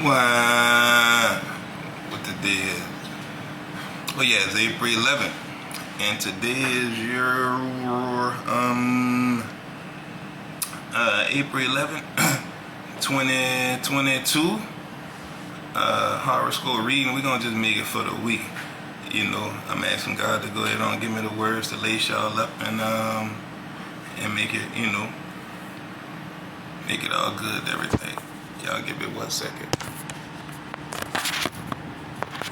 What? What the day is? Oh yeah, it's April 11th, and today is your April 11th, 2022 horoscope reading. We're gonna just make it for the week. You know, I'm asking God to go ahead and give me the words to lace y'all up and make it, you know, make it all good, everything. Y'all give it 1 second.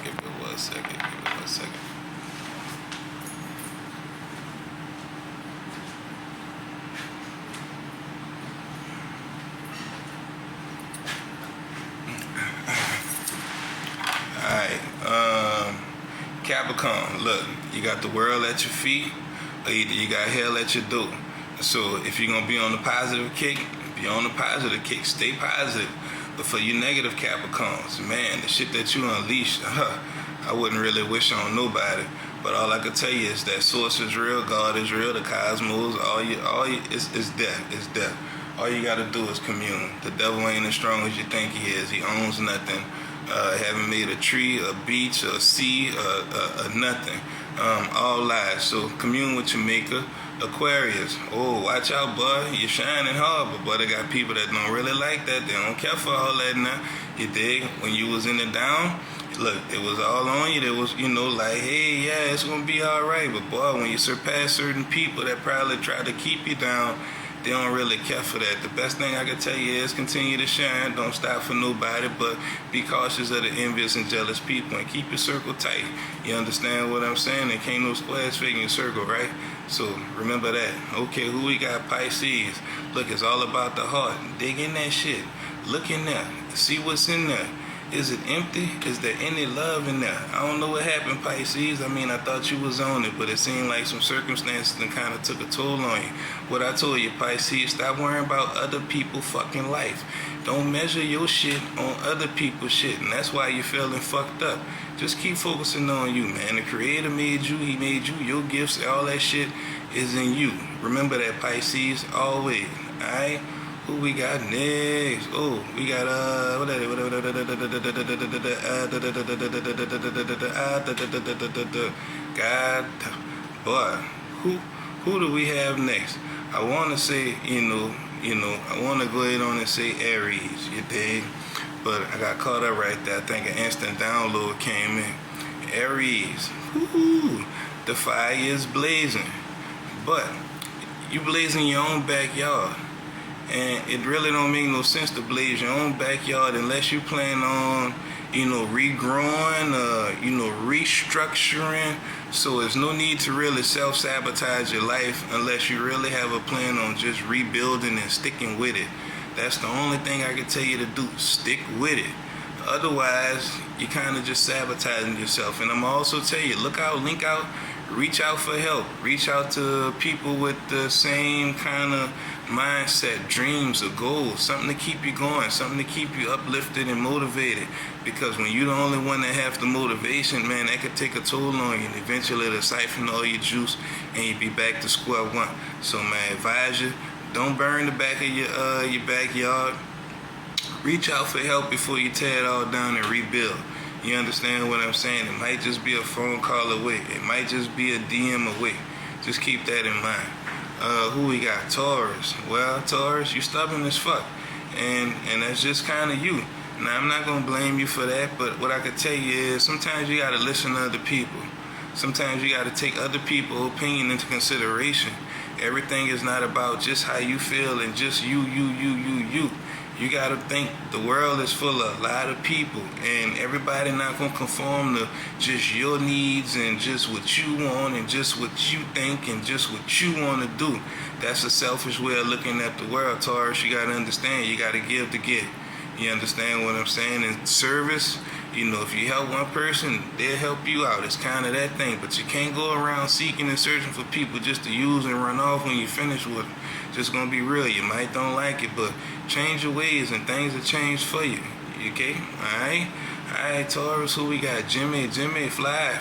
Give it 1 second. Give it 1 second. Alright, Capricorn, look, you got the world at your feet, or either you got hell at your door. So if you're gonna be on the positive kick, be on the positive kick, stay positive. But for you negative Capricorns, man, the shit that you unleash, I wouldn't really wish on nobody. But all I can tell you is that source is real, God is real, the cosmos, it's death, it's death. All you gotta do is commune. The devil ain't as strong as you think he is. He owns nothing. Haven't made a tree, a beach, a sea, nothing. All lies. So commune with your maker. Aquarius, oh, watch out, boy. You're shining hard, but boy, they got people that don't really like that. They don't care for all that now. You dig? When you was in the down, look, it was all on you. It was, you know, like, hey, yeah, it's gonna be all right. But boy, when you surpass certain people that probably try to keep you down, they don't really care for that. The best thing I can tell you is continue to shine. Don't stop for nobody, but be cautious of the envious and jealous people and keep your circle tight. You understand what I'm saying? There can't no squares fit in your circle, right? So remember that. Okay, who we got? Pisces. Look, it's all about the heart. Dig in that shit. Look in there. See what's in there. Is it empty? Is there any love in there? I don't know what happened, Pisces. I mean, I thought you was on it, but it seemed like some circumstances that kind of took a toll on you. What I told you, Pisces, stop worrying about other people's fucking life. Don't measure your shit on other people's shit, and that's why you're feeling fucked up. Just keep focusing on you, man. The Creator made you. He made you. Your gifts, all that shit is in you. Remember that, Pisces, always. All right? Who we got next? Oh, we got God, boy, who do we have next? I want to say, you know, I want to go ahead on and say Aries, you dig? But I got caught up right there. I think an instant download came in. Aries, whoo, the fire is blazing, but you blazing your own backyard. And it really don't make no sense to blaze your own backyard unless you plan on, you know, regrowing, you know, restructuring. So there's no need to really self-sabotage your life unless you really have a plan on just rebuilding and sticking with it. That's the only thing I can tell you to do. Stick with it. Otherwise, you're kind of just sabotaging yourself. And I'm also tell you, look out, link out, reach out for help. Reach out to people with the same kind of mindset, dreams, or goals, something to keep you going, something to keep you uplifted and motivated. Because when you're the only one that have the motivation, man, that could take a toll on you, and eventually it'll siphon all your juice and you'll be back to square one. So, man, advise you, don't burn the back of your backyard. Reach out for help before you tear it all down and rebuild. You understand what I'm saying? It might just be a phone call away. It might just be a DM away. Just keep that in mind. Who we got? Taurus. Well, Taurus, you stubborn as fuck. And that's just kind of you. Now, I'm not going to blame you for that, but what I can tell you is sometimes you got to listen to other people. Sometimes you got to take other people's opinion into consideration. Everything is not about just how you feel and just you. You got to think the world is full of a lot of people, and everybody not going to conform to just your needs and just what you want and just what you think and just what you want to do. That's a selfish way of looking at the world, Taurus. You got to understand, you got to give to get. You understand what I'm saying? In service, you know, if you help one person, they'll help you out. It's kind of that thing. But you can't go around seeking and searching for people just to use and run off when you finish with them. Just going to be real. You might don't like it, but change your ways and things will change for you. Okay? Alright, Taurus, who we got? Jimmy, fly.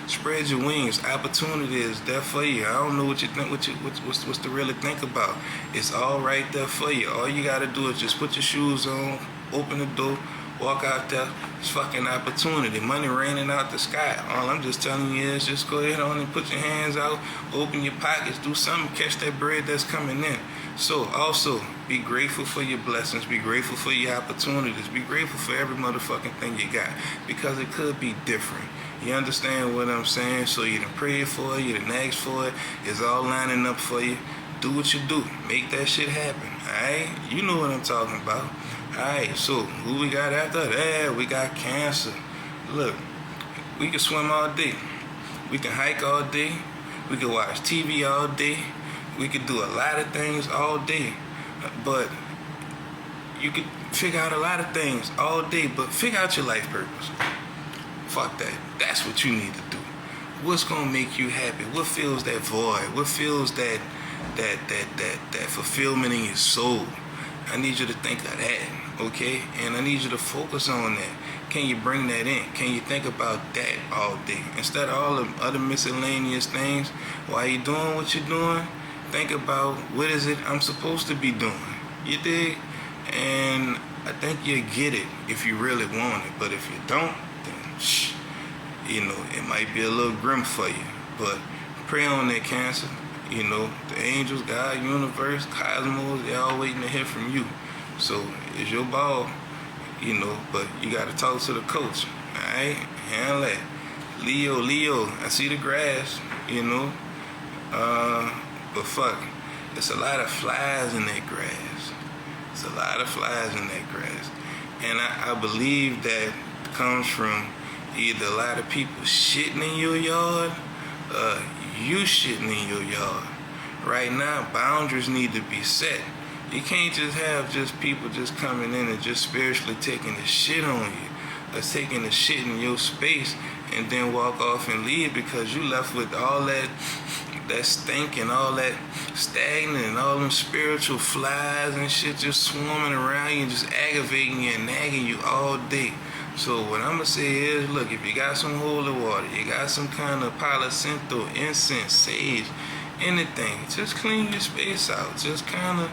Spread your wings. Opportunity is there for you. I don't know what you think, what's to really think about. It's all right there for you. All you gotta do is just put your shoes on, open the door, walk out there. It's fucking opportunity. Money raining out the sky. All I'm just telling you is just go ahead on and put your hands out, open your pockets, do something, catch that bread that's coming in. So also, be grateful for your blessings. Be grateful for your opportunities. Be grateful for every motherfucking thing you got, because it could be different. You understand what I'm saying? So you done prayed for it, you done asked for it. It's all lining up for you. Do what you do. Make that shit happen. Alright? You know what I'm talking about. Alright, so who we got after that? We got Cancer. Look, we can swim all day. We can hike all day. We can watch TV all day. We could do a lot of things all day. But you could figure out a lot of things all day, but figure out your life purpose. Fuck that. That's what you need to do. What's gonna make you happy? What fills that void? What fills that fulfillment in your soul? I need you to think of that, okay? And I need you to focus on that. Can you bring that in? Can you think about that all day? Instead of all the other miscellaneous things, while you're doing what you're doing, think about what is it I'm supposed to be doing. You dig? And I think you'll get it if you really want it. But if you don't, then it might be a little grim for you. But pray on that, Cancer. The angels, God, universe, cosmos, they're all waiting to hear from you. So it's your ball, but you got to talk to the coach. Alright? Handle that. Leo, I see the grass, but fuck, there's a lot of flies in that grass. There's a lot of flies in that grass. And I believe that comes from either a lot of people shitting in your yard, you shitting in your yard. Right now, boundaries need to be set. You can't just have just people just coming in and just spiritually taking the shit on you, or taking the shit in your space and then walk off and leave because you left with all that stink and all that stagnant and all them spiritual flies and shit just swarming around you and just aggravating you and nagging you all day. So what I'm going to say is, look, if you got some holy water, you got some kind of Palo Santo, incense, sage, anything, just clean your space out. Just kind of,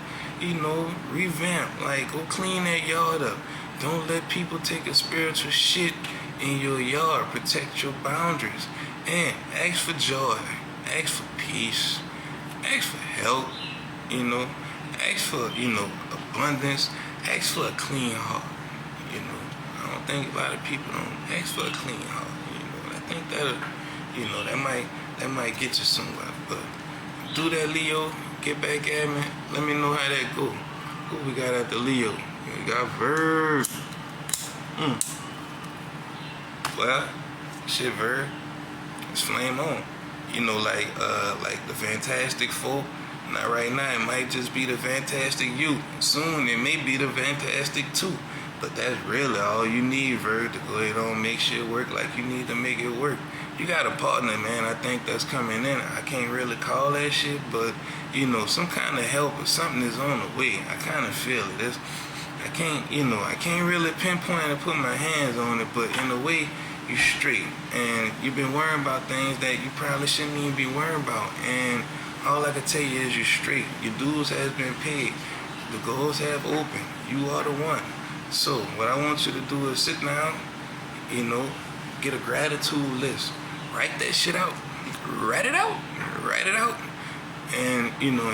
revamp. Like, go clean that yard up. Don't let people take a spiritual shit in your yard. Protect your boundaries. And ask for joy. Ask for peace. Ask for help. Ask for, abundance. Ask for a clean heart. I don't think a lot of people don't ask for a clean heart. I think that might get you somewhere. But do that, Leo. Get back at me. Let me know how that go. Who we got after Leo? We got Virg. Well, shit, Virg. It's flame on. Like the Fantastic Four. Not right now. It might just be the Fantastic You. Soon it may be the Fantastic Two. But that's really all you need, Virg, to go ahead and make shit work like you need to make it work. You got a partner, man, I think that's coming in. I can't really call that shit, but, some kind of help or something is on the way. I kind of feel it. I can't really pinpoint and put my hands on it, but in a way, you straight. And you've been worrying about things that you probably shouldn't even be worrying about. And all I can tell you is you're straight. Your dues has been paid. The goals have opened. You are the one. So what I want you to do is sit down, get a gratitude list. Write that shit out. Write it out. And,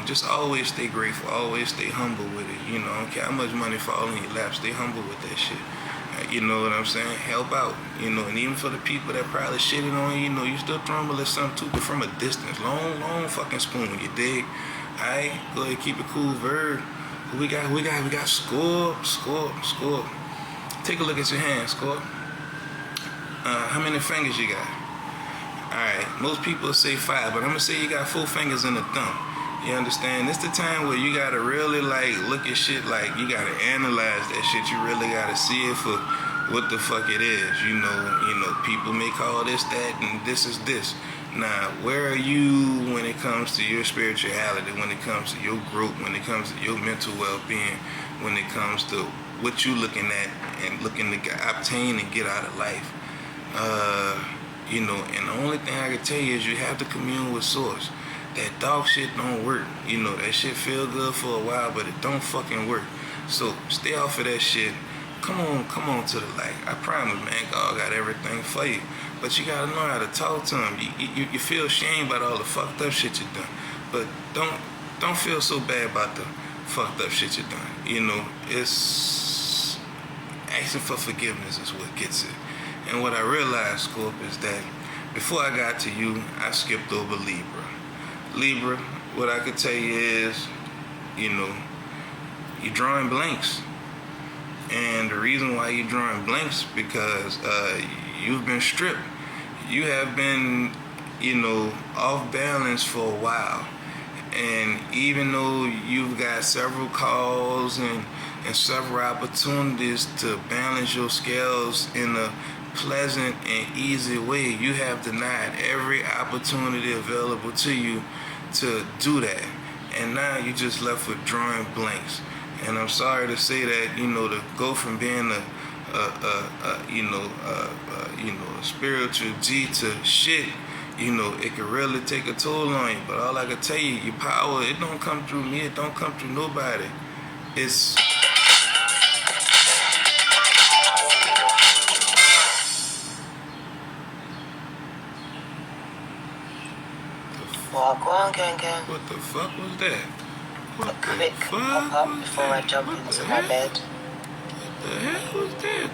just always stay grateful. Always stay humble with it. I don't care how much money falls in your lap. Stay humble with that shit. You know what I'm saying? Help out. And even for the people that probably shitting on you, you still throw them a little something too, but from a distance. Long fucking spoon, you dig? Alright? Go ahead, keep it cool, Virg. We got Scorp. Take a look at your hand, Scorp. How many fingers you got? Alright, most people say 5, but I'm gonna say you got 4 fingers and a thumb. You understand? It's the time where you gotta really look at shit, you gotta analyze that shit. You really gotta see it for what the fuck it is. People may call this that and this is this. Now, where are you when it comes to your spirituality, when it comes to your growth, when it comes to your mental well-being, when it comes to what you looking at and looking to obtain and get out of life. And the only thing I can tell you is you have to commune with source. That dog shit don't work. That shit feel good for a while, but it don't fucking work. So stay off of that shit. Come on to the light. I promise, man, God got everything for you. But you gotta know how to talk to him. You feel shame about all the fucked up shit you done. But don't feel so bad about the fucked up shit you done. It's asking for forgiveness is what gets it. And what I realized, Scorp, is that before I got to you, I skipped over Libra. Libra, what I could tell you is, you're drawing blanks. And the reason why you're drawing blanks because you've been stripped. You have been, off balance for a while. And even though you've got several calls and several opportunities to balance your scales in a pleasant and easy way, you have denied every opportunity available to you to do that. And now you're just left with drawing blanks. And I'm sorry to say that, to go from being a spiritual G to shit, it can really take a toll on you. But all I can tell you, your power, it don't come through me, it don't come through nobody. It's Walk on, gang. What the fuck was that? A quick pop-up before I jump into my bed. What the hell was that?